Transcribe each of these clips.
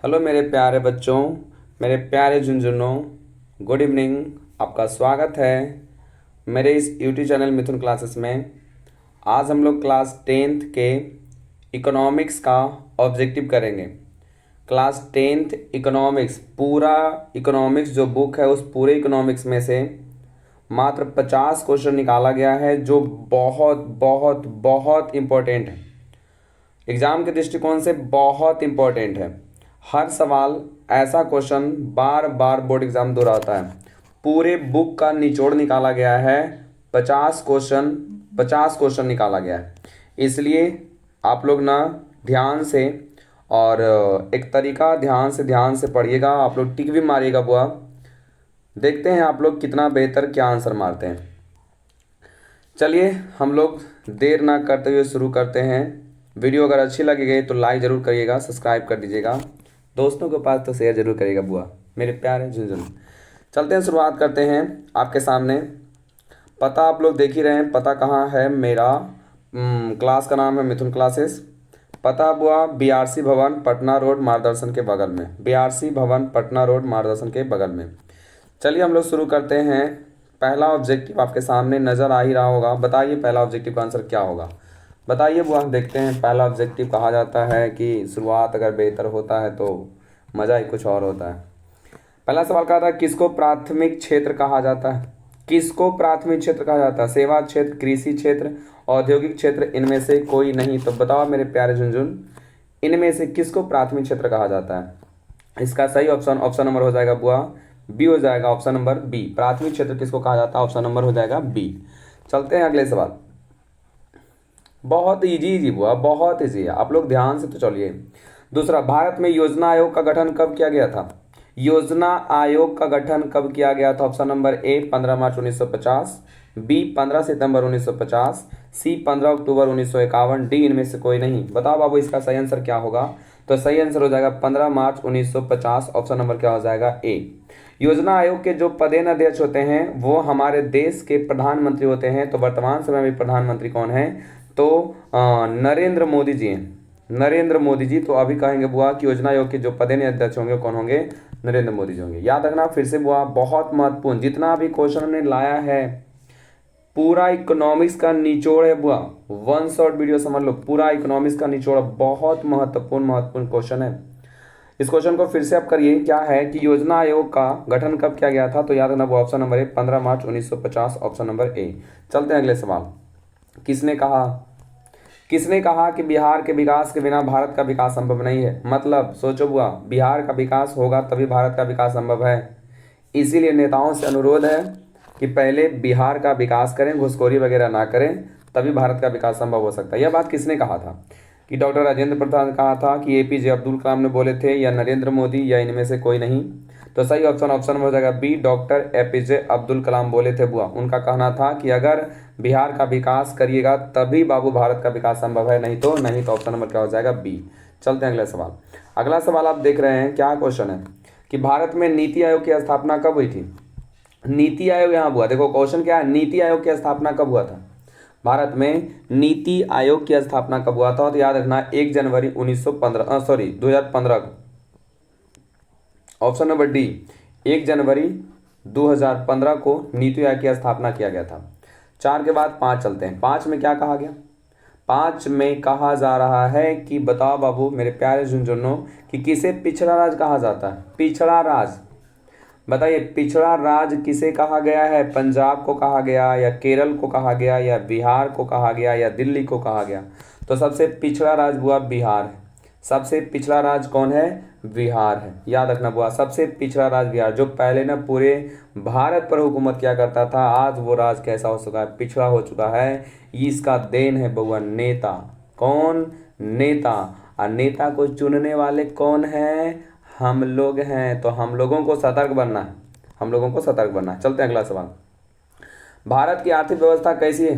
Hello मेरे प्यारे बच्चों, मेरे प्यारे झुनझुनों, गुड इवनिंग। आपका स्वागत है मेरे इस यूट्यूब चैनल मिथुन क्लासेस में। आज हम लोग क्लास 10th के इकोनॉमिक्स का ऑब्जेक्टिव करेंगे। क्लास 10th इकोनॉमिक्स, पूरा इकोनॉमिक्स जो बुक है उस पूरे इकोनॉमिक्स में से मात्र 50 क्वेश्चन निकाला गया है, जो बहुत बहुत बहुत इम्पोर्टेंट है। एग्जाम के दृष्टिकोण से बहुत इंपॉर्टेंट है। हर सवाल ऐसा क्वेश्चन बार बार बोर्ड एग्जाम दोहराता है। पूरे बुक का निचोड़ निकाला गया है। 50 क्वेश्चन निकाला गया है। इसलिए आप लोग ना ध्यान से और एक तरीका ध्यान से पढ़िएगा। आप लोग टिक भी मारिएगा बुआ। देखते हैं आप लोग कितना बेहतर क्या आंसर मारते हैं। चलिए हम लोग देर ना करते हुए शुरू करते हैं। वीडियो अगर अच्छी लगेगी तो लाइक ज़रूर करिएगा, सब्सक्राइब कर दीजिएगा, दोस्तों के पास तो शेयर जरूर करिएगा बुआ, मेरे प्यारे झुनझुन। चलते हैं, शुरुआत करते हैं। आपके सामने पता आप लोग देख ही रहे हैं। पता कहाँ है मेरा? क्लास का नाम है मिथुन क्लासेस। पता बुआ BRC भवन पटना रोड मार्गदर्शन के बगल में। BRC भवन पटना रोड मार्गदर्शन के बगल में। चलिए हम लोग शुरू करते हैं। पहला ऑब्जेक्टिव आपके सामने नज़र आ ही रहा होगा। बताइए पहला ऑब्जेक्टिव का आंसर क्या होगा? बताइए बुआ, देखते हैं। पहला ऑब्जेक्टिव कहा जाता है कि शुरुआत अगर बेहतर होता है तो मज़ा ही कुछ और होता है। पहला सवाल कहा था, किसको प्राथमिक क्षेत्र कहा जाता है? किसको प्राथमिक क्षेत्र कहा जाता है? सेवा क्षेत्र, कृषि क्षेत्र, औद्योगिक क्षेत्र, इनमें से कोई नहीं। तो बताओ मेरे प्यारे झुनझुन, इनमें से किसको प्राथमिक क्षेत्र कहा जाता है? इसका सही ऑप्शन नंबर हो जाएगा बुआ बी हो जाएगा। ऑप्शन नंबर बी, प्राथमिक क्षेत्र किसको कहा जाता है? ऑप्शन नंबर हो जाएगा बी। चलते हैं अगले सवाल। बहुत इजी बुआ, बहुत इजी है, आप लोग ध्यान से तो चलिए। दूसरा, भारत में योजना आयोग का गठन कब किया गया था? योजना आयोग का गठन कब किया गया था? ऑप्शन नंबर ए 15 मार्च 1950, बी 15 सितंबर 1950, सी 15 अक्टूबर 1951, डी इनमें से कोई नहीं। बताओ बाबू इसका सही आंसर क्या होगा? तो सही आंसर हो जाएगा 15 मार्च 1950। ऑप्शन नंबर क्या हो जाएगा? ए। योजना आयोग के जो पदेन अध्यक्ष होते हैं वो हमारे देश के प्रधानमंत्री होते हैं। तो वर्तमान समय में प्रधानमंत्री कौन है? तो नरेंद्र मोदी जी हैं। नरेंद्र मोदी जी। तो अभी कहेंगे बुआ कि योजना आयोग के जो पदेन अध्यक्ष होंगे कौन होंगे? नरेंद्र मोदी जी होंगे। याद रखना फिर से बुआ, बहुत महत्वपूर्ण, जितना भी क्वेश्चन हमने लाया है पूरा इकोनॉमिक्स का निचोड़ है बुआ। वन शॉट वीडियो समझ लो, पूरा इकोनॉमिक्स का निचोड़, बहुत महत्वपूर्ण क्वेश्चन है। इस क्वेश्चन को फिर से आप करिए। क्या है कि योजना आयोग का गठन कब किया गया था? तो याद रखना वो ऑप्शन नंबर ए 15 मार्च 1950। ऑप्शन नंबर ए। चलते हैं अगले सवाल। किसने कहा कि बिहार के विकास के बिना भारत का विकास संभव नहीं है? मतलब सोचो बुआ, बिहार का विकास होगा तभी भारत का विकास संभव है। इसीलिए नेताओं से अनुरोध है कि पहले बिहार का विकास करें, घुसखोरी वगैरह ना करें, तभी भारत का विकास संभव हो सकता है। यह बात किसने कहा था? कि डॉक्टर राजेंद्र प्रसाद ने कहा था, कि APJ अब्दुल कलाम ने बोले थे, या नरेंद्र मोदी, या इनमें से कोई नहीं? तो सही ऑप्शन हो जाएगा B, doctor APJ Abdul Kalam बोले थे बुआ। उनका कहना था कि अगर बिहार का विकास करिएगा तभी बाबू भारत का विकास संभव है, नहीं तो नहीं। तो ऑप्शन नंबर क्या हो जाएगा? बी। चलते हैं अगला सवाल। अगला सवाल आप देख रहे हैं, क्या क्वेश्चन है कि भारत में नीति आयोग की स्थापना कब हुई थी? नीति आयोग यहाँ हुआ, देखो क्वेश्चन क्या है, नीति आयोग की स्थापना कब हुआ था? भारत में नीति आयोग की स्थापना कब हुआ था? तो याद रखना 1 जनवरी 2015 को। ऑप्शन नंबर डी, 1 जनवरी 2015 को नीति आयोग की स्थापना किया गया था। 4 के बाद 5 चलते हैं। 5 में क्या कहा गया? 5 में कहा जा रहा है कि बताओ बाबू मेरे प्यारे झुनझुनों, कि किसे पिछड़ा राज कहा जाता है? पिछड़ा राज, बताइए पिछड़ा राज किसे कहा गया है? पंजाब को कहा गया, या केरल को कहा गया, या बिहार को कहा गया, या दिल्ली को कहा गया? तो सबसे पिछड़ा राज बुआ बिहार है। सबसे पिछड़ा राज कौन है? बिहार है। याद रखना बुआ, सबसे पिछड़ा राज बिहार, जो पहले ना पूरे भारत पर हुकूमत किया करता था, आज वो राज कैसा हो चुका है? पिछड़ा हो चुका है। इसका देन है बुआ नेता। कौन? नेता। और नेता को चुनने वाले कौन है? हम लोग हैं। तो हम लोगों को सतर्क बनना है, हम लोगों को सतर्क बनना है। चलते हैं अगला सवाल। भारत की आर्थिक व्यवस्था कैसी है?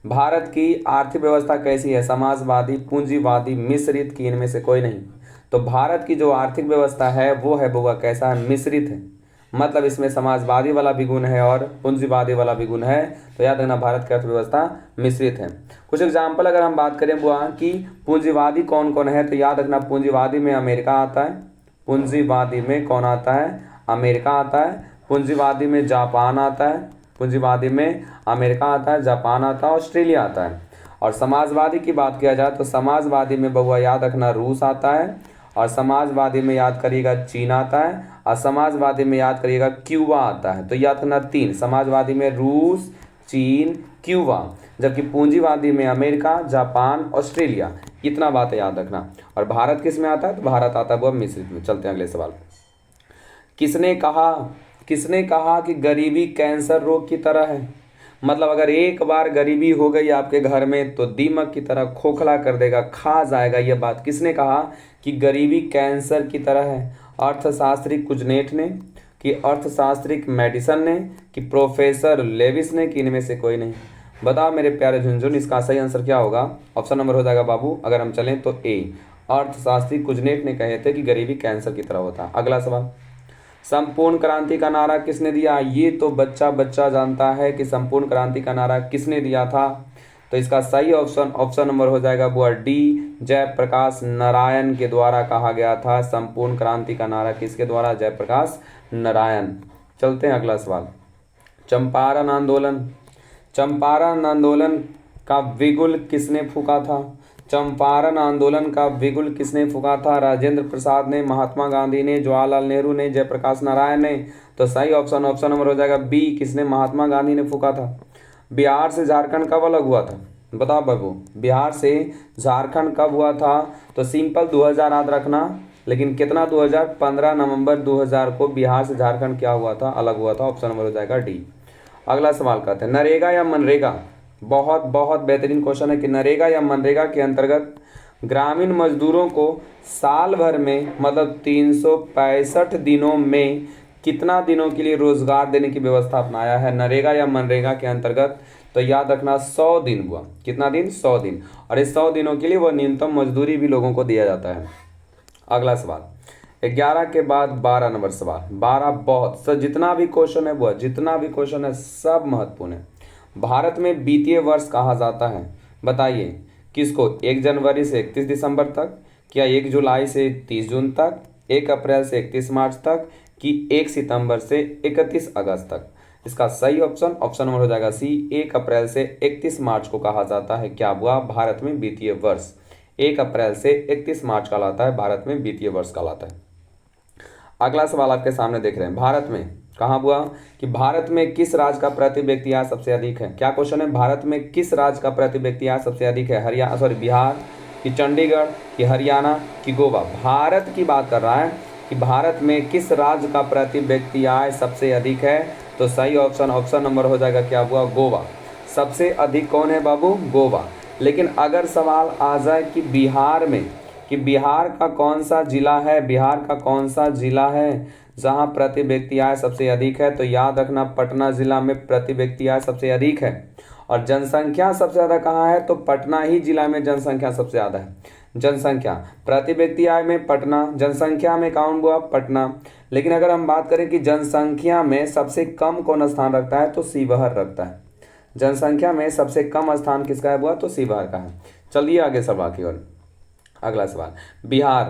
भारत की आर्थिक व्यवस्था कैसी है? समाजवादी, पूंजीवादी, मिश्रित, की इनमें से कोई नहीं? तो भारत की जो आर्थिक व्यवस्था है वो है बुआ कैसा है? मिश्रित है। मतलब इसमें समाजवादी वाला भी गुण है और पूंजीवादी वाला भी गुण है। तो याद रखना भारत की अर्थव्यवस्था मिश्रित है। कुछ एग्जाम्पल अगर हम बात करें बुआ कि पूंजीवादी कौन कौन है, तो याद रखना पूंजीवादी में अमेरिका आता है, पूंजीवादी में कौन आता है? अमेरिका आता है। पूंजीवादी में जापान आता है। पूंजीवादी में अमेरिका आता है, जापान आता है, ऑस्ट्रेलिया आता है। और समाजवादी की बात किया जाए तो समाजवादी में बबुआ याद रखना रूस आता है, और समाजवादी में याद करिएगा चीन आता है, और समाजवादी में याद करिएगा क्यूबा आता है। तो याद रखना तीन, समाजवादी में रूस, चीन, क्यूबा, जबकि पूंजीवादी में अमेरिका, जापान, ऑस्ट्रेलिया। इतना बात याद रखना। और भारत किस में आता है? तो भारत आता है वो मिश्रित में। चलते हैं अगले सवाल। किसने कहा कि गरीबी कैंसर रोग की तरह है? मतलब अगर एक बार गरीबी हो गई आपके घर में तो दीमक की तरह खोखला कर देगा, खा जाएगा। यह बात किसने कहा कि गरीबी कैंसर की तरह है? अर्थशास्त्री कुजनेट ने, कि अर्थशास्त्री मेडिसन ने, कि प्रोफेसर लेविस ने, कि इनमें से कोई नहीं? बताओ मेरे प्यारे झुनझुन, इसका सही आंसर क्या होगा? ऑप्शन नंबर हो जाएगा बाबू, अगर हम चलें तो ए, अर्थशास्त्री कुजनेट ने कहे थे कि गरीबी कैंसर की तरह होता है। अगला सवाल, संपूर्ण क्रांति का नारा किसने दिया? ये तो बच्चा बच्चा जानता है कि संपूर्ण क्रांति का नारा किसने दिया था। तो इसका सही ऑप्शन नंबर हो जाएगा वो डी, जयप्रकाश नारायण के द्वारा कहा गया था। संपूर्ण क्रांति का नारा किसके द्वारा? जयप्रकाश नारायण। चलते हैं अगला सवाल, चंपारण आंदोलन। चंपारण आंदोलन का बिगुल किसने फूंका था? चंपारण आंदोलन का बिगुल किसने फूंका था? राजेंद्र प्रसाद ने, महात्मा गांधी ने, जवाहरलाल नेहरू ने, जयप्रकाश नारायण ने? तो सही ऑप्शन नंबर हो जाएगा बी, किसने? महात्मा गांधी ने फूंका था। बिहार से झारखंड कब अलग हुआ था? बताओ बाबू, बिहार से झारखंड कब हुआ था? तो सिंपल 2000 याद रखना, लेकिन कितना 2000? 15 नवंबर 2000 को बिहार से झारखंड क्या हुआ था? अलग हुआ था। ऑप्शन नंबर हो जाएगा डी। अगला सवाल करते हैं, नरेगा या मनरेगा? बहुत बहुत बेहतरीन क्वेश्चन है कि नरेगा या मनरेगा के अंतर्गत ग्रामीण मजदूरों को साल भर में मतलब 365 दिनों में कितना दिनों के लिए रोजगार देने की व्यवस्था अपनाया है नरेगा या मनरेगा के अंतर्गत? तो याद रखना 100 दिन हुआ। कितना दिन? 100 दिन। और इस 100 दिनों के लिए वह न्यूनतम मजदूरी भी लोगों को दिया जाता है। अगला सवाल, 11 के बाद 12 नंबर सवाल। 12 बहुत सर, जितना भी क्वेश्चन है वो, जितना भी क्वेश्चन है सब महत्वपूर्ण है। भारत में वित्तीय वर्ष कहा जाता है, बताइए किसको? 1 जनवरी से 31 दिसंबर तक, क्या 1 जुलाई से 30 जून तक, 1 अप्रैल से 31 मार्च तक, कि 1 सितंबर से 31 अगस्त तक? इसका सही ऑप्शन नंबर हो जाएगा सी, 1 अप्रैल से 31 मार्च को कहा जाता है क्या हुआ? भारत में वित्तीय वर्ष। 1 अप्रैल से 31 मार्च कहलाता है भारत में वित्तीय वर्ष कहलाता है। अगला सवाल आपके सामने देख रहे हैं, भारत में कहाँ हुआ कि भारत में किस राज्य का प्रति व्यक्ति आय सबसे अधिक है? क्या क्वेश्चन है? भारत में किस राज्य का प्रति व्यक्ति आय सबसे अधिक है? बिहार, कि चंडीगढ़, कि हरियाणा, कि गोवा? भारत की बात कर रहा है कि भारत में किस राज्य का प्रति व्यक्ति आय सबसे अधिक है? तो सही ऑप्शन नंबर हो जाएगा क्या हुआ? गोवा। सबसे अधिक कौन है बाबू? गोवा। लेकिन अगर सवाल आ जाए कि बिहार में, कि बिहार का कौन सा जिला है, बिहार का कौन सा जिला है जहां प्रति व्यक्ति आय सबसे अधिक है? तो याद रखना पटना जिला में प्रति व्यक्ति आय सबसे अधिक है। और जनसंख्या सबसे ज़्यादा कहाँ है? तो पटना ही जिला में जनसंख्या सबसे ज़्यादा है। जनसंख्या, प्रति व्यक्ति आय में पटना, जनसंख्या में कौन हुआ? पटना। लेकिन अगर हम बात करें कि जनसंख्या में सबसे कम कौन स्थान रखता है? तो शिवहर रखता है। जनसंख्या में सबसे कम स्थान किसका है हुआ? तो शिवहर का है। चलिए आगे सवाल की ओर। अगला सवाल, बिहार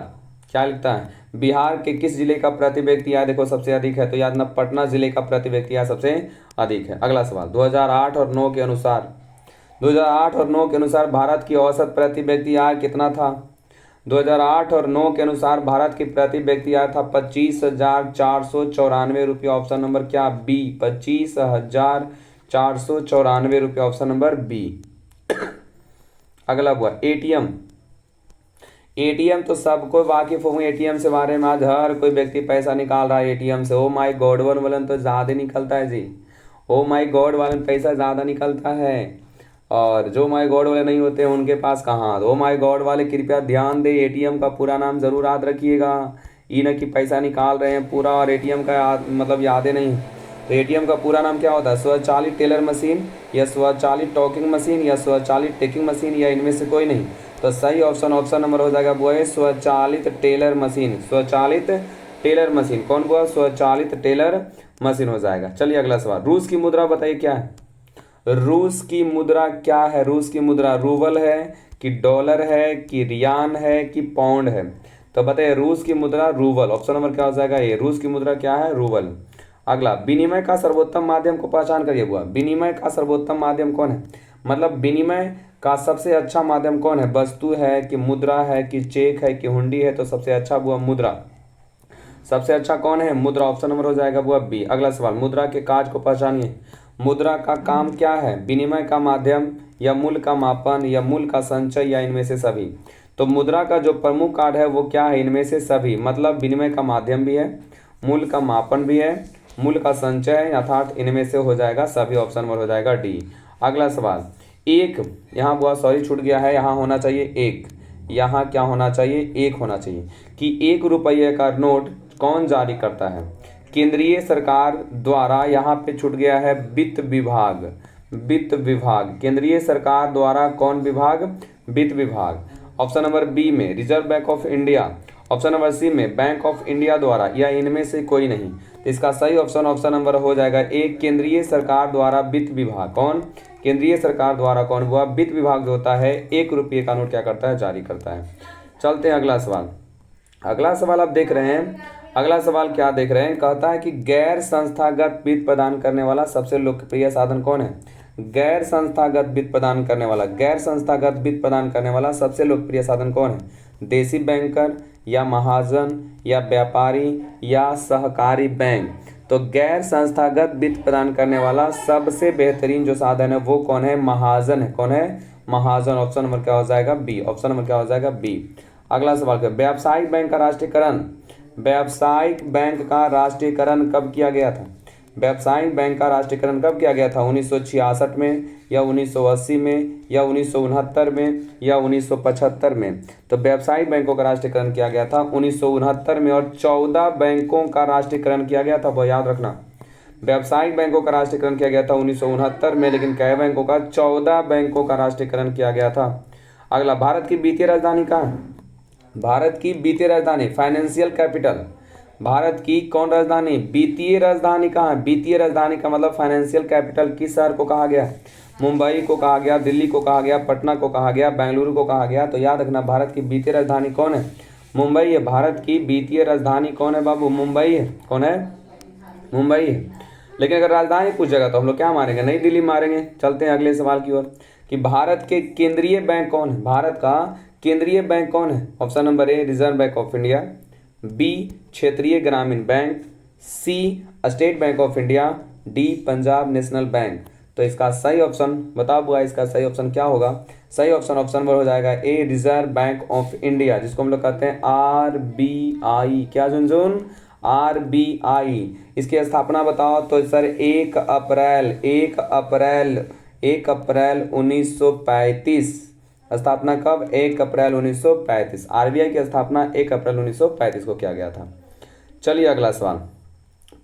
क्या लिखता है? बिहार के किस जिले का प्रति व्यक्ति आय देखो सबसे अधिक है? तो याद ना पटना जिले का प्रति व्यक्ति आय सबसे अधिक है। अगला सवाल, 2008 और 9 के अनुसार, 2008 और 9 के अनुसार भारत की औसत प्रति व्यक्ति आय कितना था? 2008 और 9 के अनुसार भारत की प्रति व्यक्ति आय था 25,494 रुपये। ऑप्शन नंबर क्या? बी, 25,494 रुपये। Option number B. अगला हुआ एटीएम। एटीएम तो सबको वाकिफ होंगे, एटीएम से बारे में आज हर कोई व्यक्ति पैसा निकाल रहा है एटीएम से। ओ माय गॉड वालन तो ज़्यादा निकलता है जी। ओ माय गॉड वालन पैसा ज़्यादा निकलता है, और जो माय गॉड वाले नहीं होते हैं उनके पास कहाँ। ओ माय गॉड वाले कृपया ध्यान दे, एटीएम का पूरा नाम जरूर याद रखिएगा। ये न कि पैसा निकाल रहे हैं पूरा और एटीएम का मतलब याद ही नहीं। तो एटीएम का पूरा नाम क्या होता है? स्वचालित टेलर मशीन, या स्वचालित टॉकिंग मशीन, या स्वचालित टेकिंग मशीन, या इनमें से कोई नहीं? तो सही ऑप्शन नंबर हो जाएगा वो है स्वचालित टेलर मशीन। स्वचालित टेलर मशीन कौन हुआ? स्वचालित टेलर मशीन हो जाएगा। चलिए अगला सवाल, रूस की मुद्रा बताइए क्या है? रूस की मुद्रा क्या है? रूस की मुद्रा रूबल है, कि डॉलर है, कि रियान है, कि पाउंड है? तो बताइए रूस की मुद्रा रूबल, ऑप्शन नंबर क्या हो जाएगा ए, रूस की मुद्रा क्या है रूबल। अगला, विनिमय का सर्वोत्तम माध्यम को पहचान करिए बुआ, विनिमय का सर्वोत्तम माध्यम कौन है, मतलब विनिमय का सबसे अच्छा माध्यम कौन है, वस्तु है कि मुद्रा है कि चेक है कि हुंडी है, तो सबसे अच्छा बुआ मुद्रा, सबसे अच्छा कौन है मुद्रा, ऑप्शन नंबर हो जाएगा बुआ बी। अगला सवाल, मुद्रा के काज को पहचानिए, मुद्रा का काम क्या है, विनिमय का माध्यम या मूल्य का मापन या मूल्य का संचय या इनमें से सभी। तो मुद्रा का जो प्रमुख कार्य है वो क्या है, इनमें से सभी, मतलब विनिमय का माध्यम भी है, मूल्य का मापन भी है, मूल्य का संचय है, अर्थात इनमें से हो जाएगा सभी, ऑप्शन नंबर हो जाएगा डी। अगला सवाल, एक, यहाँ बुआ सॉरी छूट गया है, यहाँ होना चाहिए एक, यहाँ क्या होना चाहिए एक होना चाहिए, कि 1 रुपये का नोट कौन जारी करता है, केंद्रीय सरकार द्वारा, यहाँ पे छूट गया है वित्त विभाग, वित्त विभाग, केंद्रीय सरकार द्वारा कौन विभाग, वित्त विभाग। ऑप्शन नंबर बी में reserve bank of India, option number C में बैंक ऑफ इंडिया द्वारा, या इनमें से कोई नहीं। तो इसका सही ऑप्शन ऑप्शन नंबर हो जाएगा एक, केंद्रीय सरकार द्वारा वित्त विभाग, कौन, केंद्रीय सरकार द्वारा कौन हुआ, वित्त विभाग जो होता है 1 रुपये का नोट क्या करता है, जारी करता है। चलते हैं अगला सवाल, अगला सवाल आप देख रहे हैं, अगला सवाल क्या देख रहे हैं, कहता है कि गैर संस्थागत वित्त प्रदान करने वाला सबसे लोकप्रिय साधन कौन है, गैर संस्थागत वित्त प्रदान करने वाला, गैर संस्थागत वित्त प्रदान करने वाला सबसे लोकप्रिय साधन कौन है, देसी बैंकर या महाजन या व्यापारी या सहकारी बैंक। तो गैर संस्थागत वित्त प्रदान करने वाला सबसे बेहतरीन जो साधन है वो कौन है, महाजन है, कौन है, महाजन, ऑप्शन नंबर क्या हो जाएगा बी, ऑप्शन नंबर क्या हो जाएगा बी। अगला सवाल क्या, व्यावसायिक बैंक का राष्ट्रीयकरण, व्यावसायिक बैंक का राष्ट्रीयकरण कब किया गया था, व्यावसायिक बैंक का राष्ट्रीयकरण कब किया गया था, 1966 में या 1980 में या 1969 में या 1975 में। तो व्यावसायिक बैंकों का राष्ट्रीयकरण किया गया था 1969 में, और 14 बैंकों का राष्ट्रीयकरण किया गया था, वो याद रखना, व्यावसायिक बैंकों का राष्ट्रीयकरण किया गया था 1969 में, लेकिन कई बैंकों का, 14 बैंकों का राष्ट्रीयकरण किया गया था। अगला, भारत की वित्तीय राजधानी कहाँ है, भारत की वित्तीय राजधानी, फाइनेंशियल कैपिटल, भारत की कौन राजधानी, वित्तीय राजधानी कहाँ है, वित्तीय राजधानी का मतलब फाइनेंशियल कैपिटल किस शहर को कहा गया, मुंबई को कहा गया, दिल्ली को कहा गया, पटना को कहा गया, बेंगलुरु को कहा गया। तो याद रखना भारत की वित्तीय राजधानी कौन है, मुंबई है, भारत की वित्तीय राजधानी कौन है बाबू, मुंबई है, कौन है, मुंबई है। लेकिन अगर राजधानी पूछेगा तो हम लोग क्या मारेंगे, नई दिल्ली मारेंगे। चलते हैं अगले सवाल की ओर, कि भारत के केंद्रीय बैंक कौन है, भारत का केंद्रीय बैंक कौन है, option number A reserve bank of India, B क्षेत्रीय ग्रामीण bank, C state bank of India, D Punjab national bank. तो इसका सही ऑप्शन बताओ बुआ, इसका सही ऑप्शन क्या होगा, सही ऑप्शन ऑप्शन नंबर हो जाएगा ए रिजर्व बैंक ऑफ इंडिया, जिसको हम लोग कहते हैं RBI, क्या झुनझुन, RBI। इसकी स्थापना बताओ तो सर 1 अप्रैल 1935, स्थापना कब, 1 अप्रैल 1935, RBI की स्थापना 1 अप्रैल 1935 को किया गया था। चलिए अगला सवाल,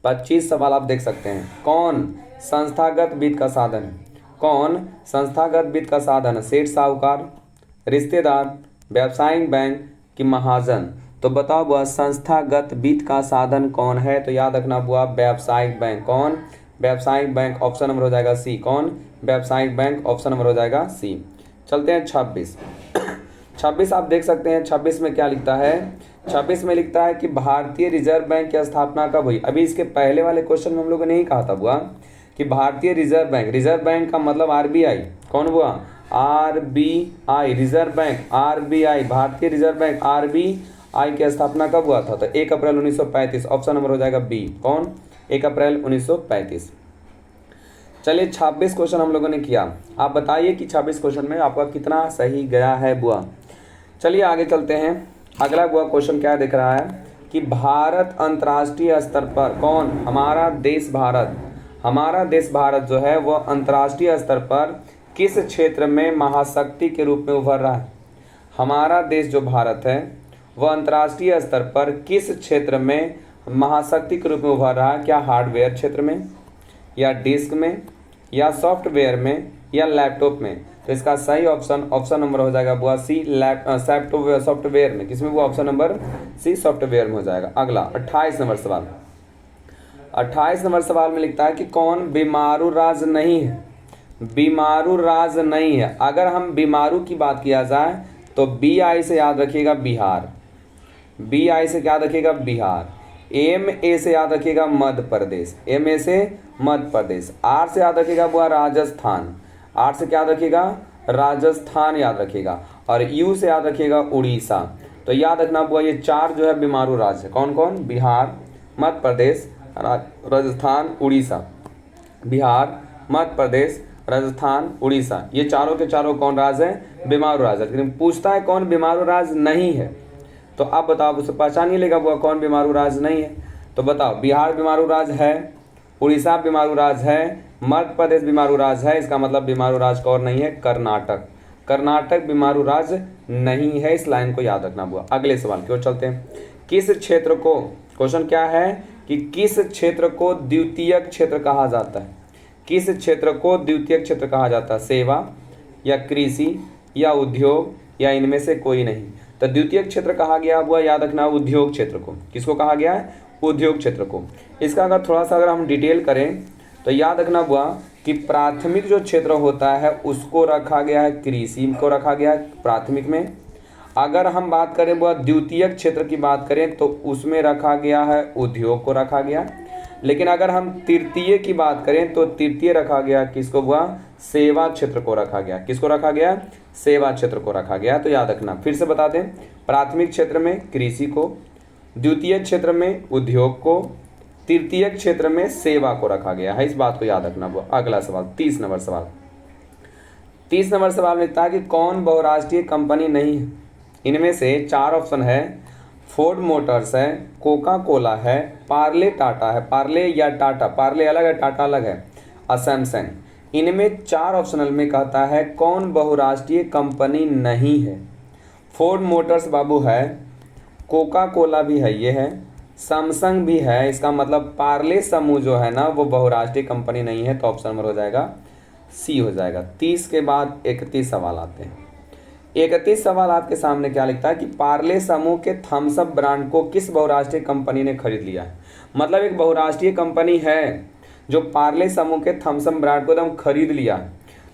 25 सवाल आप देख सकते हैं, कौन संस्थागत वित्त का साधन है, कौन संस्थागत वित्त का साधन है, सेठ साहूकार, रिश्तेदार, व्यावसायिक बैंक कि महाजन। तो बताओ बुआ संस्थागत वित्त का साधन कौन है, तो याद रखना बुआ व्यावसायिक बैंक, कौन, व्यावसायिक बैंक, ऑप्शन नंबर हो जाएगा सी, कौन, व्यावसायिक बैंक, ऑप्शन नंबर हो जाएगा सी। चलते हैं 26 आप देख सकते हैं 26 में क्या लिखता है, 26 में लिखता है कि भारतीय रिजर्व बैंक की स्थापना कब हुई। अभी इसके पहले वाले क्वेश्चन में हम लोगों ने नहीं कहा था बुआ कि भारतीय रिजर्व बैंक, रिजर्व बैंक का मतलब RBI, कौन हुआ, RBI, रिजर्व बैंक RBI, भारतीय रिजर्व बैंक RBI की स्थापना कब हुआ था, तो 1 अप्रैल 1935, ऑप्शन नंबर हो जाएगा बी, कौन, 1 अप्रैल 1935। चलिए 26 क्वेश्चन हम लोगों ने किया, आप बताइए कि 26 क्वेश्चन में आपका कितना सही गया है बुआ। चलिए आगे चलते हैं, अगला बुआ क्वेश्चन क्या दिख रहा है कि भारत अंतर्राष्ट्रीय स्तर पर, कौन, हमारा देश भारत, हमारा देश भारत जो है वह अंतर्राष्ट्रीय स्तर पर किस क्षेत्र में महाशक्ति के रूप में उभर रहा है, हमारा देश जो भारत है वह अंतर्राष्ट्रीय स्तर पर किस क्षेत्र में महाशक्ति के रूप में उभर रहा है, क्या हार्डवेयर क्षेत्र में या डिस्क में या सॉफ्टवेयर में या लैपटॉप में। तो इसका सही ऑप्शन ऑप्शन नंबर हो जाएगा बुआ सी, सॉफ्टवेयर में, किसमें वो, ऑप्शन नंबर सी सॉफ्टवेयर में हो जाएगा। अगला 28 नंबर सवाल, 28 नंबर सवाल में लिखता है कि कौन बीमारू राज्य नहीं है, बीमारू राज्य नहीं है। अगर हम बीमारू की बात किया जाए तो BI से याद रखिएगा बिहार, बी आई से क्या याद रखिएगा बिहार, एम ए से याद रखिएगा मध्य प्रदेश, एम ए से मध्य प्रदेश, आर से याद रखिएगा बुआ राजस्थान, आर से क्या याद रखिएगा राजस्थान याद रखिएगा, और यू से याद रखिएगा उड़ीसा। तो याद रखना बुआ ये चार जो है बीमारू राज्य है, कौन कौन, बिहार, मध्य प्रदेश, राजस्थान, उड़ीसा। बिहार, मध्य प्रदेश, राजस्थान, उड़ीसा, ये चारों के चारों कौन राज्य हैं, बीमारू राज्य। लेकिन पूछता है कौन बीमारू राज्य नहीं है, तो आप बताओ, उसे पहचान ही लेगा वो कौन बीमारू राज्य नहीं है। तो बताओ, बिहार बीमारू राज्य है, उड़ीसा बीमारू राज्य है, मध्य प्रदेश बीमारू राज्य है, इसका मतलब बीमारू राज्य कौन नहीं है, कर्नाटक। कर्नाटक बीमारू राज्य नहीं है, इस लाइन को याद रखना बुआ। अगले सवाल की ओर चलते हैं। किस क्षेत्र को, क्वेश्चन क्या है कि किस क्षेत्र को द्वितीयक क्षेत्र कहा जाता है, किस क्षेत्र को द्वितीयक क्षेत्र कहा जाता है, सेवा या कृषि या उद्योग या इनमें से कोई नहीं। तो द्वितीयक क्षेत्र कहा गया हुआ, याद रखना उद्योग क्षेत्र को। किसको कहा गया है, उद्योग क्षेत्र को। इसका अगर थोड़ा सा अगर हम डिटेल करें तो याद रखना बुआ कि प्राथमिक जो क्षेत्र होता है उसको रखा गया है, कृषि को रखा गया है प्राथमिक में। अगर हम बात करें बुआ द्वितीयक क्षेत्र की बात करें तो उसमें रखा गया है उद्योग को रखा गया। लेकिन अगर हम तृतीय की बात करें तो तृतीय रखा गया किसको बुआ, सेवा क्षेत्र को रखा गया। किसको रखा गया, सेवा क्षेत्र को रखा गया। तो याद रखना, फिर से बता दें, प्राथमिक क्षेत्र में कृषि को, द्वितीय क्षेत्र में उद्योग को, तृतीय क्षेत्र में सेवा को रखा गया है, इस बात को याद रखना बुआ। अगला सवाल 30 नंबर सवाल। 30 नंबर सवाल में लिखता है कि कौन बहुराष्ट्रीय कंपनी नहीं है। इनमें से चार ऑप्शन है, फोर्ड मोटर्स है, कोका कोला है, पार्ले टाटा है, पार्ले या टाटा, पार्ले अलग है टाटा अलग है, और सैमसंग। इनमें चार ऑप्शनल में कहता है कौन बहुराष्ट्रीय कंपनी नहीं है। फोर्ड मोटर्स बाबू है, कोका कोला भी है, ये है, सैमसंग भी है, इसका मतलब पार्ले समूह जो है ना वो बहुराष्ट्रीय कंपनी नहीं है। तो ऑप्शन नंबर हो जाएगा सी हो जाएगा। 30 के बाद 31 सवाल आते हैं। 31 सवाल आपके सामने क्या लिखता है कि पार्ले समूह के थम्स अप ब्रांड को किस बहुराष्ट्रीय कंपनी ने खरीद लिया है। मतलब एक बहुराष्ट्रीय कंपनी है जो पार्ले समूह के थम्स अप ब्रांड को एकदम खरीद लिया।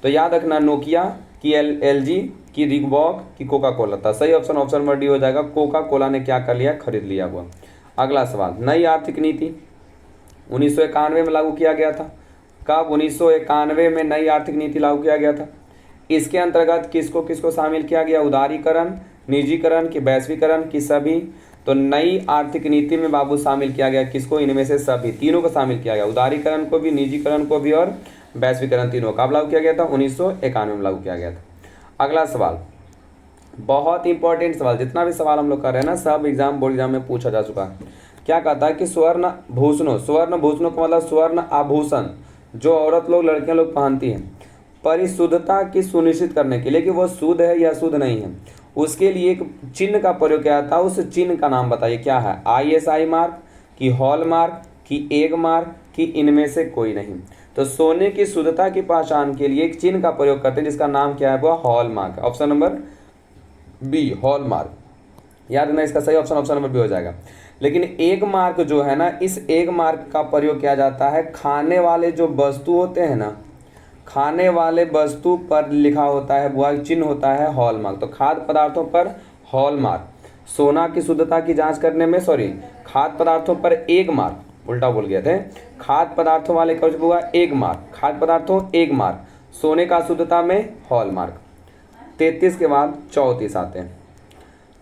तो याद रखना, नोकिया की, एलजी की, रिबॉक की, कोका कोला था। सही ऑप्शन ऑप्शन नंबर डी हो जाएगा, कोका कोला ने क्या कर लिया, खरीद लिया हुआ। अगला सवाल, नई आर्थिक नीति 1991 में लागू किया गया था। कब, 1991 में नई आर्थिक नीति लागू किया गया था। इसके अंतर्गत किसको किसको शामिल किया गया, उदारीकरण, निजीकरण की, वैश्वीकरण की, सभी। तो नई आर्थिक नीति में बाबू शामिल किया गया किसको, इनमें से सभी, तीनों को शामिल किया गया, उदारीकरण को भी, निजीकरण को भी और वैश्वीकरण, तीनों कब लागू किया गया था, 1991 में लागू किया गया था। अगला सवाल बहुत इंपॉर्टेंट सवाल, जितना भी सवाल हम लोग कर रहे हैं ना सब एग्जाम, बोर्ड एग्जाम में पूछा जा चुका है। क्या कहता है कि स्वर्ण भूषणों, स्वर्ण भूषणों का मतलब स्वर्ण आभूषण जो औरत लोग, लड़कियां लोग पहनती हैं, परिशुद्धता की सुनिश्चित करने के लिए कि वो शुद्ध है या शुद्ध नहीं है, उसके लिए एक चिन्ह का प्रयोग किया था। उस चिन्ह का नाम बताइए क्या है, ISI मार्क की, हॉल मार्क की, एग मार्क की, इनमें से कोई नहीं। तो सोने की शुद्धता की पहचान के लिए एक चिन्ह का प्रयोग करते हैं जिसका नाम क्या है, वो hallmark. Option number B, hallmark. याद रखना, इसका सही ऑप्शन ऑप्शन नंबर बी हो जाएगा। लेकिन एग मार्क जो है ना, इस एग मार्क का प्रयोग किया जाता है खाने वाले जो वस्तु होते हैं ना, खाने वाले वस्तु पर लिखा होता है, वह चिन्ह होता है हॉल मार्क। तो खाद्य पदार्थों पर हॉल मार्क, सोना की शुद्धता की जांच करने में, सॉरी, खाद्य पदार्थों पर एग मार्क, उल्टा बोल गए थे, खाद्य पदार्थों वाले कब हुआ एग मार्क, खाद्य पदार्थों एग मार्क, सोने का शुद्धता में हॉल मार्क। 33 के बाद 34 आते हैं।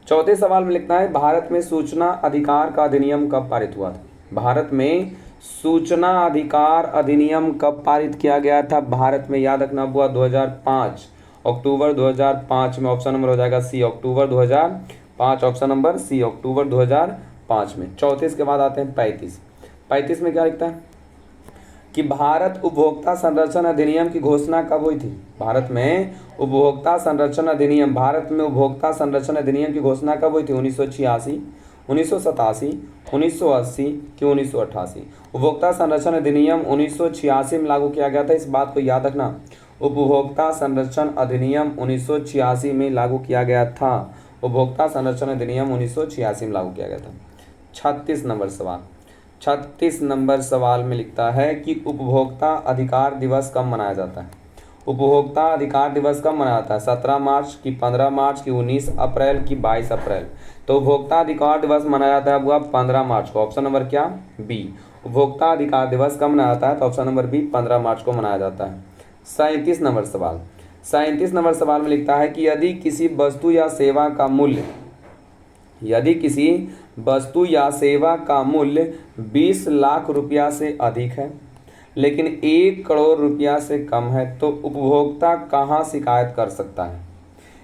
34 सवाल में लिखना है भारत में सूचना अधिकार का अधिनियम कब पारित हुआ था। भारत में सूचना अधिकार अधिनियम कब पारित किया गया था भारत में, याद रखना हुआ 2005, अक्टूबर 2005 में। ऑप्शन नंबर हो जाएगा सी, अक्टूबर 2005, ऑप्शन नंबर सी, अक्टूबर 2005 में। 34 के बाद आते हैं 35। 35 में क्या लिखता है कि भारत उपभोक्ता संरक्षण अधिनियम की घोषणा कब हुई थी। भारत में उपभोक्ता संरक्षण अधिनियम, भारत में उपभोक्ता संरक्षण अधिनियम की घोषणा कब हुई थी, 1986, 1987, 1980 कि 1988। उपभोक्ता संरक्षण अधिनियम 1986 में लागू किया गया था, इस बात को याद रखना। उपभोक्ता संरक्षण अधिनियम 1986 में लागू किया गया था। उपभोक्ता संरक्षण अधिनियम 1986 में लागू किया गया था। 36 नंबर सवाल। 36 नंबर सवाल में लिखता है कि उपभोक्ता अधिकार दिवस कब मनाया जाता है। उपभोक्ता अधिकार दिवस कब मनाया जाता है? 17 मार्च की, 15 मार्च की, 19 अप्रैल की, 22 अप्रैल। तो उपभोक्ता अधिकार दिवस मनाया जाता है बुआ 15 मार्च को। ऑप्शन नंबर क्या? बी। उपभोक्ता अधिकार दिवस कब मनाया जाता है? तो ऑप्शन नंबर बी 15 मार्च को मनाया जाता है। 37 नंबर सवाल। 37 नंबर सवाल में लिखता है कि यदि किसी वस्तु या सेवा का मूल्य 20 लाख रुपया से अधिक है लेकिन 1 करोड़ रुपया से कम है तो उपभोक्ता कहाँ शिकायत कर सकता है?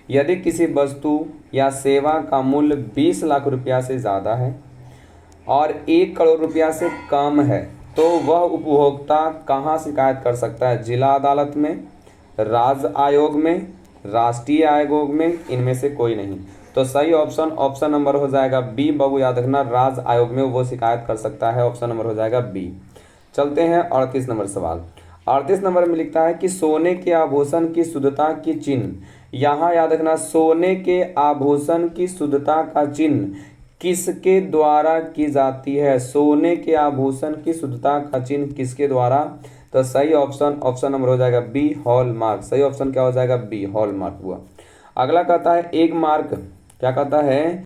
यदि किसी वस्तु या सेवा का मूल्य 20 लाख रुपया से ज़्यादा है और 1 करोड़ रुपया से कम है तो वह उपभोक्ता कहाँ शिकायत कर सकता है? जिला अदालत में, राज्य आयोग में, राष्ट्रीय आयोग में, इनमें से कोई नहीं। तो सही ऑप्शन नंबर हो जाएगा बी। बाबू याद रखना, राज्य आयोग में वो शिकायत कर सकता है। ऑप्शन नंबर हो जाएगा बी। चलते हैं 38 नंबर सवाल। 38 नंबर में लिखता है कि सोने के आभूषण की शुद्धता की चिन्ह। यहाँ याद रखना, सोने के आभूषण की शुद्धता का चिन्ह किसके द्वारा की जाती है? सोने के आभूषण की शुद्धता का चिन्ह किसके द्वारा? तो सही ऑप्शन नंबर हो जाएगा बी, हॉलमार्क। सही ऑप्शन क्या हो जाएगा? बी, हॉलमार्क हुआ। अगला कहता है एक मार्क, क्या कहता है?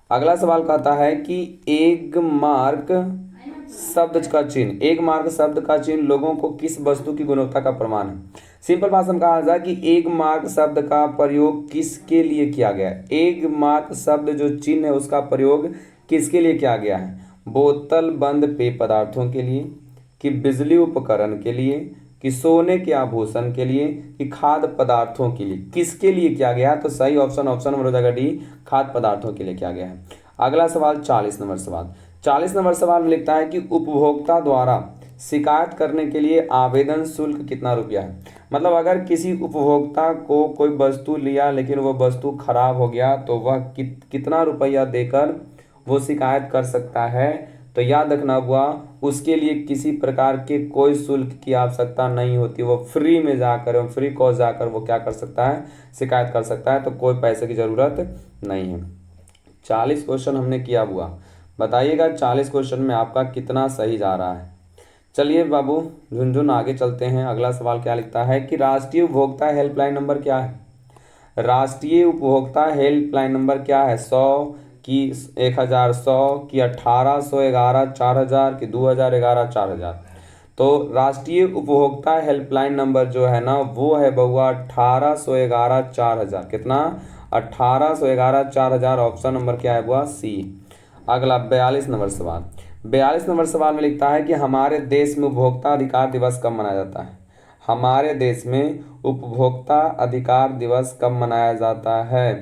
अगला सवाल कहता है कि एक मार्क शब्द का चिन्ह, एक मार्क शब्द का चिन्ह लोगों को किस वस्तु की गुणवत्ता का प्रमाण है? सिंपल भाषा में कहा जाए कि एक मार्क शब्द का प्रयोग किसके लिए किया गया है? एक मार्क शब्द जो चिन्ह है उसका प्रयोग किसके लिए किया गया है? बोतल बंद पेय पदार्थों के लिए, कि बिजली उपकरण के लिए, कि सोने के आभूषण के लिए, कि खाद्य पदार्थों के लिए? किसके लिए किया गया है? तो सही ऑप्शन नंबर हो जाएगा डी, खाद्य पदार्थों के लिए किया गया है। अगला सवाल 40 नंबर सवाल। 40 नंबर सवाल में लिखता है कि उपभोक्ता द्वारा शिकायत करने के लिए आवेदन शुल्क कितना रुपया है? मतलब अगर किसी उपभोक्ता को कोई वस्तु लिया लेकिन वह वस्तु खराब हो गया तो वह कितना रुपया देकर वो शिकायत कर सकता है? तो याद रखना हुआ, उसके लिए किसी प्रकार के कोई शुल्क की आवश्यकता नहीं होती। वो फ्री में जाकर, फ्री कॉस्ट जाकर वो क्या कर सकता है? शिकायत कर सकता है। तो कोई पैसे की ज़रूरत नहीं है। 40 क्वेश्चन हमने किया हुआ, बताइएगा 40 क्वेश्चन में आपका कितना सही जा रहा है। चलिए बाबू झुनझुन आगे चलते हैं। अगला सवाल क्या लिखता है कि राष्ट्रीय उपभोक्ता हेल्पलाइन नंबर क्या है? राष्ट्रीय उपभोक्ता हेल्पलाइन नंबर क्या है? 100 की 1000, 100 की 18, 111, 4000 की 2011, 4000। तो राष्ट्रीय उपभोक्ता हेल्पलाइन नंबर जो है ना वो है बउआ 1811 4000। कितना? 1811 4000। ऑप्शन नंबर क्या है बुआ? सी। अगला 42 नंबर सवाल। 42 नंबर सवाल में लिखता है कि हमारे देश में उपभोक्ता अधिकार दिवस कब मनाया जाता है? हमारे देश में उपभोक्ता अधिकार दिवस कब मनाया जाता है?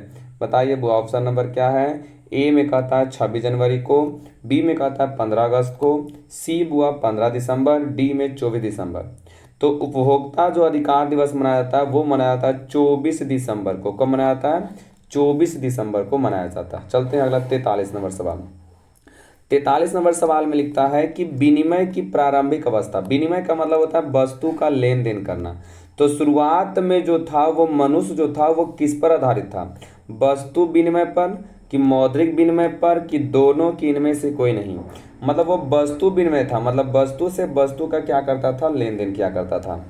बताइए बुआ, ऑप्शन नंबर क्या है? ए में कहता है 26 जनवरी को, बी में कहता है 15 अगस्त को, सी बुआ 15 दिसंबर, डी में 24 दिसंबर। तो उपभोक्ता जो अधिकार दिवस मनाया जाता है वो मनाया जाता है 24 दिसंबर को। कब मनाया जाता है? 24 दिसंबर को मनाया जाता है। चलते हैं अगला 43 नंबर सवाल। 43 नंबर सवाल में लिखता है कि विनिमय की प्रारंभिक अवस्था। विनिमय का मतलब होता है वस्तु का लेन देन करना। तो शुरुआत में जो था वो मनुष्य जो था वो किस पर आधारित था? वस्तु विनिमय पर, कि मौद्रिक विनिमय पर, कि दोनों, की इनमें से कोई नहीं। मतलब वो वस्तु विनिमय था, मतलब वस्तु से वस्तु का क्या करता था? लेन देन किया करता था।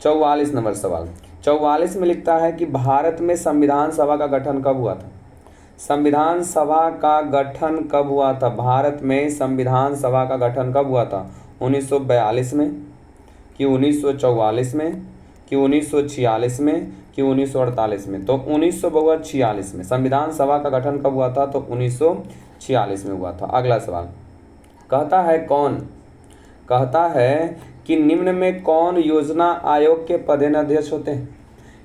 44 नंबर सवाल। 44 में लिखता है कि भारत में संविधान सभा का गठन कब हुआ था? संविधान सभा का गठन कब हुआ था? भारत में संविधान सभा का गठन कब हुआ था? 1942 में, कि 1944 में, कि 1946 में, कि 1948 में? तो 1946 में संविधान सभा का गठन कब हुआ था? तो 1946 में हुआ था। अगला सवाल कहता है कहता है कि निम्न में कौन योजना आयोग के पदेनाध्यक्ष होते हैं?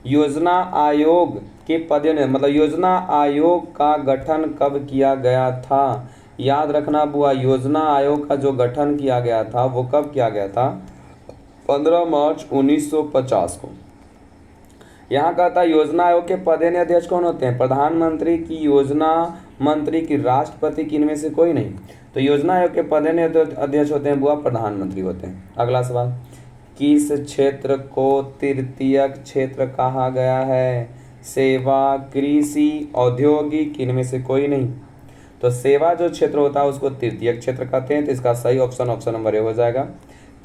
योजना आयोग के पदेन मतलब योजना आयोग का गठन कब किया गया था? याद रखना बुआ, योजना आयोग का जो गठन किया गया था वो कब किया गया था? 15 मार्च 1950 को। यहाँ कहता है योजना आयोग के पदेनाध्यक्ष कौन होते हैं? प्रधानमंत्री, की योजना मंत्री, की राष्ट्रपति, की इनमें से कोई नहीं। तो योजना आयोग के पदेनाध्यक्ष होते हैं बुआ प्रधानमंत्री होते हैं। अगला सवाल, किस क्षेत्र को तृतीयक क्षेत्र कहा गया है? सेवा, कृषि, औद्योगिक, इनमें से कोई नहीं। तो सेवा जो क्षेत्र होता है उसको तृतीयक क्षेत्र कहते हैं। तो इसका सही ऑप्शन नंबर ए हो जाएगा।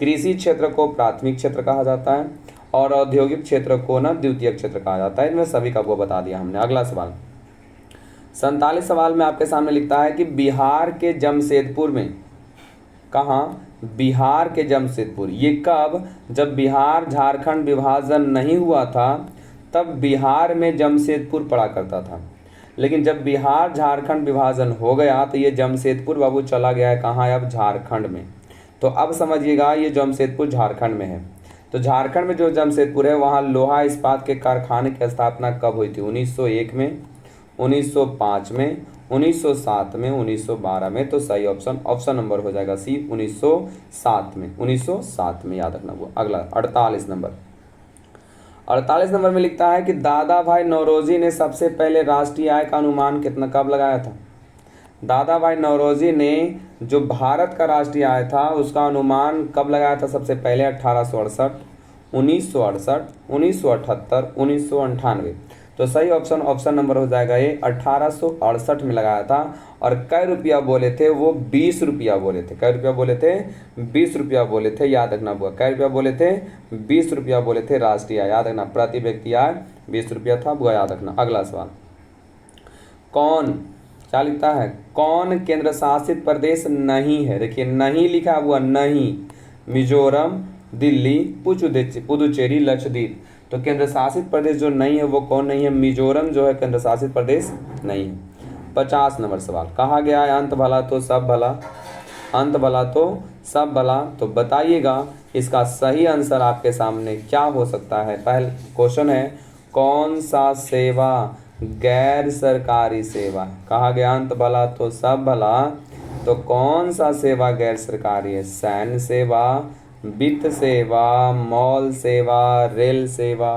कृषि क्षेत्र को प्राथमिक क्षेत्र कहा जाता है और औद्योगिक क्षेत्र को ना द्वितीयक क्षेत्र कहा जाता है। इनमें सभी का वो बता दिया हमने। अगला सवाल 47 सवाल में आपके सामने लिखता है कि बिहार के जमशेदपुर में, कहाँ, बिहार के जमशेदपुर, ये कब, जब बिहार झारखंड विभाजन नहीं हुआ था तब बिहार में जमशेदपुर पड़ा करता था, लेकिन जब बिहार झारखंड विभाजन हो गया तो ये जमशेदपुर बाबू चला गया है कहाँ, अब झारखंड में। तो अब समझिएगा ये जमशेदपुर झारखंड में है। तो झारखंड में जो जमशेदपुर है वहाँ लोहा इस्पात के कारखाने की स्थापना कब हुई थी, 1901 में, 1905 में, 1907 में, 1912 में। तो सही ऑप्शन नंबर हो जाएगा सी, 1907 में, 1907 में याद रखना वो। अगला 48 नंबर में लिखता है कि दादा भाई नौरोजी ने सबसे पहले राष्ट्रीय आय का अनुमान कितना कब लगाया था। दादा भाई नौरोजी ने जो भारत का राष्ट्रीय आय था उसका अनुमान कब लगाया था सबसे पहले, 1868, 1968, 1978, 1998। तो सही ऑप्शन नंबर हो जाएगा ये 1868 में लगाया था। और कै रुपया बोले थे वो, 20 रुपया बोले थे। कै रुपया बोले थे, 20 रुपया बोले थे, याद रखना बुआ। कै रुपया बोले थे, 20 रुपया बोले थे राष्ट्रीय आय, याद रखना। प्रति व्यक्ति आय 20 रुपया था बुआ, याद रखना। अगला सवाल कौन, क्या लिखता है, कौन केंद्र शासित प्रदेश नहीं है। देखिए नहीं लिखा हुआ, नहीं, मिजोरम, दिल्ली, पुदुचेरी, लक्षद्वीप। तो केंद्र शासित प्रदेश जो नहीं है वो कौन नहीं है, मिजोरम जो है केंद्र शासित प्रदेश नहीं है। 50 नंबर सवाल, कहा गया है अंत भला तो सब भला, अंत भला तो सब भला। तो बताइएगा इसका सही आंसर आपके सामने क्या हो सकता है। पहला क्वेश्चन है कौन सा सेवा गैर सरकारी सेवा, कहा गया अंत भला तो सब भला, तो कौन सा सेवा गैर सरकारी है, सैन्य सेवा, वित्त सेवा, मॉल सेवा, रेल सेवा।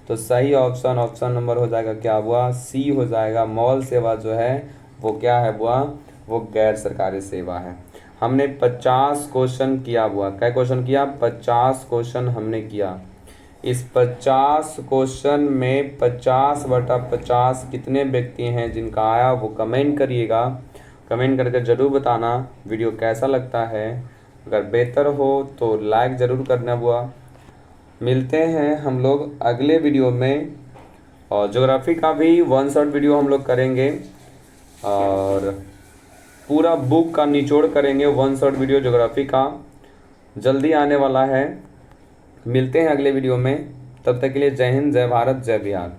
तो सही ऑप्शन नंबर हो जाएगा क्या हुआ, सी हो जाएगा। मॉल सेवा जो है वो क्या है बुआ, वो गैर सरकारी सेवा है। हमने 50 क्वेश्चन किया बुआ, क्या क्वेश्चन किया, 50 क्वेश्चन हमने किया। इस 50 क्वेश्चन में 50/50 कितने व्यक्ति हैं जिनका आया वो कमेंट करिएगा। कमेंट करके ज़रूर बताना वीडियो कैसा लगता है। अगर बेहतर हो तो लाइक ज़रूर करना बुआ। मिलते हैं हम लोग अगले वीडियो में, और ज्योग्राफी का भी 1 शॉट वीडियो हम लोग करेंगे और पूरा बुक का निचोड़ करेंगे। 1 शॉट वीडियो ज्योग्राफी का जल्दी आने वाला है। मिलते हैं अगले वीडियो में, तब तक के लिए जय हिंद, जय भारत, जय बिहार।